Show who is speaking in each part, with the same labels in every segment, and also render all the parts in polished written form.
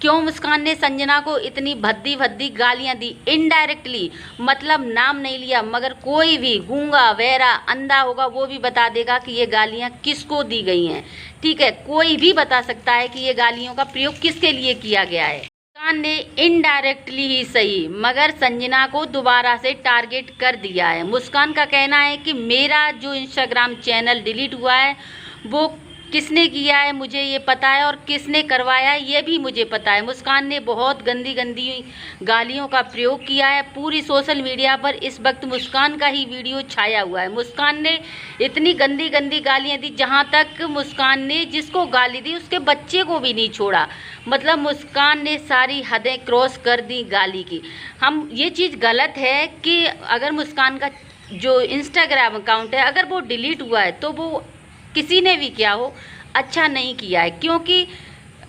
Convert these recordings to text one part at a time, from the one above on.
Speaker 1: क्यों मुस्कान ने संजना को इतनी भद्दी भद्दी गालियां दी इनडायरेक्टली, मतलब नाम नहीं लिया, मगर कोई भी गूंगा बहरा अंधा होगा वो भी बता देगा कि ये गालियां किसको दी गई हैं। ठीक है, कोई भी बता सकता है कि ये गालियों का प्रयोग किसके लिए किया गया है। मुस्कान ने इनडायरेक्टली ही सही मगर संजना को दोबारा से टारगेट कर दिया है। मुस्कान का कहना है कि मेरा जो इंस्टाग्राम चैनल डिलीट हुआ है वो किसने किया है मुझे ये पता है, और किसने करवाया है ये भी मुझे पता है। मुस्कान ने बहुत गंदी गंदी गालियों का प्रयोग किया है पूरी सोशल मीडिया पर। इस वक्त मुस्कान का ही वीडियो छाया हुआ है। मुस्कान ने इतनी गंदी गंदी गालियां दी, जहां तक मुस्कान ने जिसको गाली दी उसके बच्चे को भी नहीं छोड़ा। मतलब मुस्कान ने सारी हदें क्रॉस कर दी गाली की। हम ये चीज़ गलत है कि अगर मुस्कान का जो इंस्टाग्राम अकाउंट है अगर वो डिलीट हुआ है तो वो किसी ने भी किया हो अच्छा नहीं किया है, क्योंकि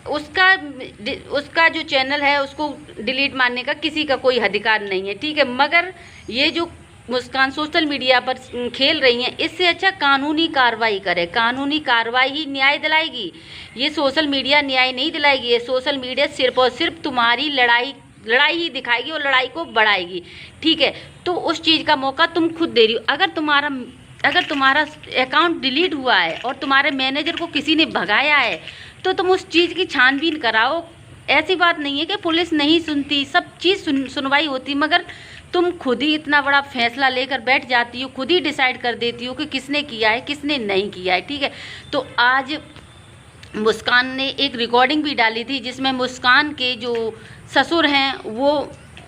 Speaker 1: उसका जो चैनल है उसको डिलीट मारने का किसी का कोई अधिकार नहीं है। ठीक है, मगर ये जो मुस्कान सोशल मीडिया पर खेल रही हैं इससे अच्छा कानूनी कार्रवाई करे। कानूनी कार्रवाई ही न्याय दिलाएगी, ये सोशल मीडिया न्याय नहीं दिलाएगी। ये सोशल मीडिया सिर्फ और सिर्फ तुम्हारी लड़ाई ही दिखाएगी और लड़ाई को बढ़ाएगी। ठीक है, तो उस चीज़ का मौका तुम खुद दे रही हो। अगर तुम्हारा अकाउंट डिलीट हुआ है और तुम्हारे मैनेजर को किसी ने भगाया है तो तुम उस चीज़ की छानबीन कराओ। ऐसी बात नहीं है कि पुलिस नहीं सुनती, सब चीज़ सुनवाई होती, मगर तुम खुद ही इतना बड़ा फैसला लेकर बैठ जाती हो, खुद ही डिसाइड कर देती हो कि किसने किया है किसने नहीं किया है। ठीक है, तो आज मुस्कान ने एक रिकॉर्डिंग भी डाली थी जिसमें मुस्कान के जो ससुर हैं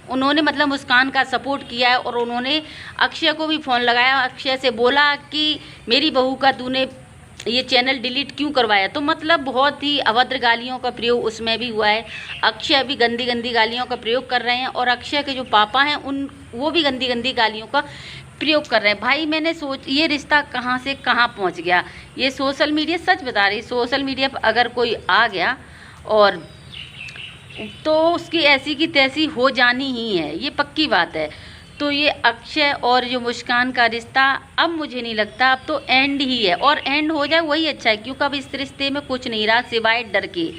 Speaker 1: उन्होंने मतलब मुस्कान का सपोर्ट किया है, और उन्होंने अक्षय को भी फ़ोन लगाया। अक्षय से बोला कि मेरी बहू का तूने ये चैनल डिलीट क्यों करवाया। तो मतलब बहुत ही अभद्र गालियों का प्रयोग उसमें भी हुआ है। अक्षय भी गंदी गंदी गालियों का प्रयोग कर रहे हैं, और अक्षय के जो पापा हैं वो भी गंदी गंदी गालियों का प्रयोग कर रहे हैं। भाई मैंने ये रिश्ता कहाँ से कहाँ पहुँच गया। ये सोशल मीडिया, सच बता रही, सोशल मीडिया पर अगर कोई आ गया और तो उसकी ऐसी की तैसी हो जानी ही है, ये पक्की बात है। तो ये अक्षय और जो मुस्कान का रिश्ता अब मुझे नहीं लगता, अब तो एंड ही है, और एंड हो जाए वही अच्छा है, क्योंकि अब इस रिश्ते में कुछ नहीं रहा सिवाय डर के।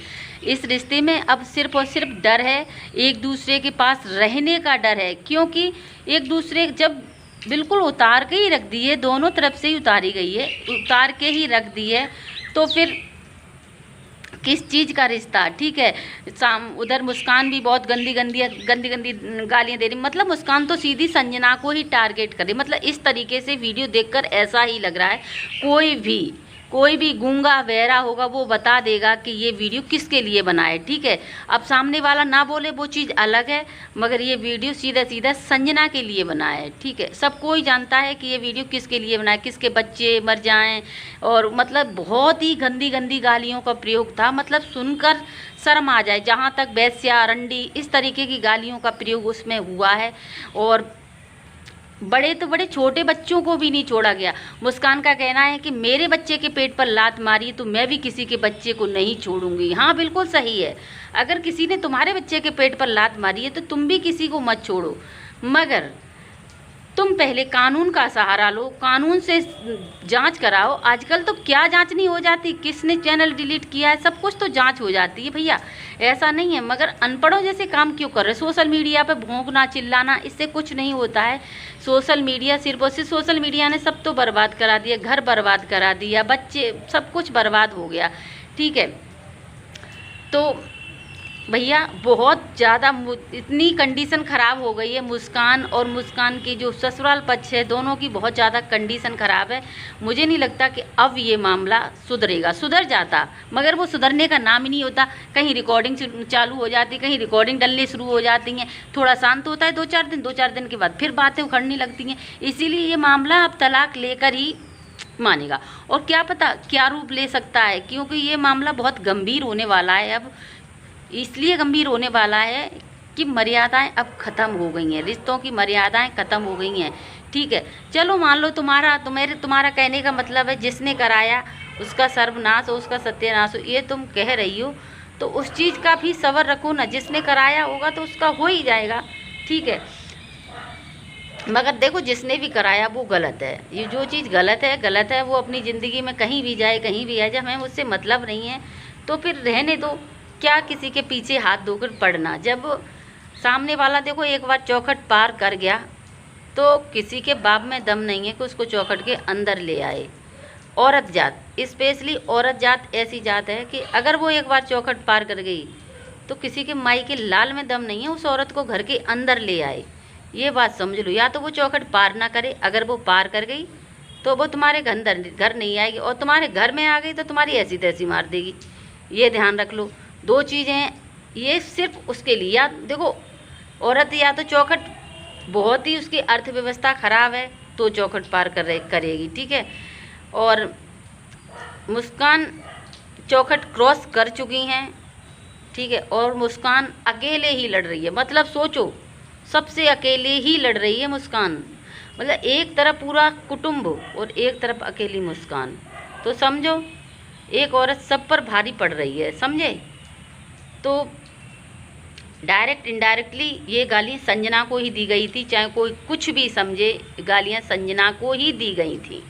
Speaker 1: इस रिश्ते में अब सिर्फ और सिर्फ डर है, एक दूसरे के पास रहने का डर है, क्योंकि एक दूसरे जब बिल्कुल उतार के ही रख दी है, दोनों तरफ से ही उतारी गई है, उतार के ही रख दी है, तो फिर किस चीज़ का रिश्ता। ठीक है, उधर मुस्कान भी बहुत गंदी गंदी गालियाँ दे रही, मतलब मुस्कान तो सीधी संजना को ही टारगेट कर रही। मतलब इस तरीके से वीडियो देखकर ऐसा ही लग रहा है कोई भी गूंगा बहरा होगा वो बता देगा कि ये वीडियो किसके लिए बना है। ठीक है, अब सामने वाला ना बोले वो चीज़ अलग है, मगर ये वीडियो सीधा सीधा संजना के लिए बना है। ठीक है, सब कोई जानता है कि ये वीडियो किसके लिए बना है, किसके बच्चे मर जाएं, और मतलब बहुत ही गंदी गंदी गालियों का प्रयोग था। मतलब सुनकर शर्म आ जाए, जहाँ तक वैश्या रंडी इस तरीके की गालियों का प्रयोग उसमें हुआ है, और बड़े तो बड़े छोटे बच्चों को भी नहीं छोड़ा गया। मुस्कान का कहना है कि मेरे बच्चे के पेट पर लात मारी तो मैं भी किसी के बच्चे को नहीं छोड़ूंगी। हाँ बिल्कुल सही है, अगर किसी ने तुम्हारे बच्चे के पेट पर लात मारी है तो तुम भी किसी को मत छोड़ो, मगर तुम पहले कानून का सहारा लो, कानून से जांच कराओ। आजकल तो क्या जांच नहीं हो जाती, किसने चैनल डिलीट किया है सब कुछ तो जांच हो जाती है भैया, ऐसा नहीं है। मगर अनपढ़ों जैसे काम क्यों कर रहे? सोशल मीडिया पे भौंकना चिल्लाना, इससे कुछ नहीं होता है। सोशल मीडिया सिर्फ और सिर्फ सोशल मीडिया ने सब तो बर्बाद करा दिया, घर बर्बाद करा दिया, बच्चे सब कुछ बर्बाद हो गया। ठीक है, तो भैया बहुत ज़्यादा इतनी कंडीशन ख़राब हो गई है, मुस्कान और मुस्कान की जो ससुराल पक्ष है दोनों की बहुत ज़्यादा कंडीशन ख़राब है। मुझे नहीं लगता कि अब ये मामला सुधरेगा, सुधर जाता मगर वो सुधरने का नाम ही नहीं होता। कहीं रिकॉर्डिंग चालू हो जाती, कहीं रिकॉर्डिंग डलने शुरू हो जाती हैं, थोड़ा शांत होता है 2-4 दिन के बाद फिर बातें उखड़ने लगती हैं। इसीलिए ये मामला अब तलाक लेकर ही मानेगा, और क्या पता क्या रूप ले सकता है, क्योंकि ये मामला बहुत गंभीर होने वाला है। अब इसलिए गंभीर होने वाला है कि मर्यादाएं अब ख़त्म हो गई हैं, रिश्तों की मर्यादाएं ख़त्म हो गई हैं। ठीक है, चलो मान लो तुम्हारा कहने का मतलब है जिसने कराया उसका सर्वनाश हो, उसका सत्यानाश हो, ये तुम कह रही हो, तो उस चीज़ का भी सब्र रखो ना। जिसने कराया होगा तो उसका हो ही जाएगा। ठीक है, मगर देखो जिसने भी कराया वो गलत है, ये जो चीज़ गलत है, वो अपनी ज़िंदगी में कहीं भी जाए कहीं भी आ जाए, हमें उससे मतलब नहीं है, तो फिर रहने दो। क्या किसी के पीछे हाथ धोकर पड़ना। जब सामने वाला देखो एक बार चौखट पार कर गया तो किसी के बाप में दम नहीं है कि उसको चौखट के अंदर ले आए। औरत जात, स्पेशली औरत जात ऐसी जात है कि अगर वो एक बार चौखट पार कर गई तो किसी के माई के लाल में दम नहीं है उस औरत को घर के अंदर ले आए। ये बात समझ लो, या तो वो चौखट पार ना करे, अगर वो पार कर गई तो वो तुम्हारे घर नहीं आएगी, और तुम्हारे घर में आ गई तो तुम्हारी ऐसी तैसी मार देगी। ये ध्यान रख लो। दो चीज़ें हैं ये सिर्फ उसके लिए। या देखो औरत या तो चौखट बहुत ही उसकी अर्थव्यवस्था खराब है तो चौखट पार करेगी, ठीक है। और मुस्कान चौखट क्रॉस कर चुकी हैं, ठीक है, और मुस्कान अकेले ही लड़ रही है। मतलब सोचो, सबसे अकेले ही लड़ रही है मुस्कान। मतलब एक तरफ पूरा कुटुंब और एक तरफ अकेली मुस्कान। तो समझो एक औरत सब पर भारी पड़ रही है, समझे। तो डायरेक्ट इनडायरेक्टली ये गाली संजना को ही दी गई थी, चाहे कोई कुछ भी समझे, गालियाँ संजना को ही दी गई थी।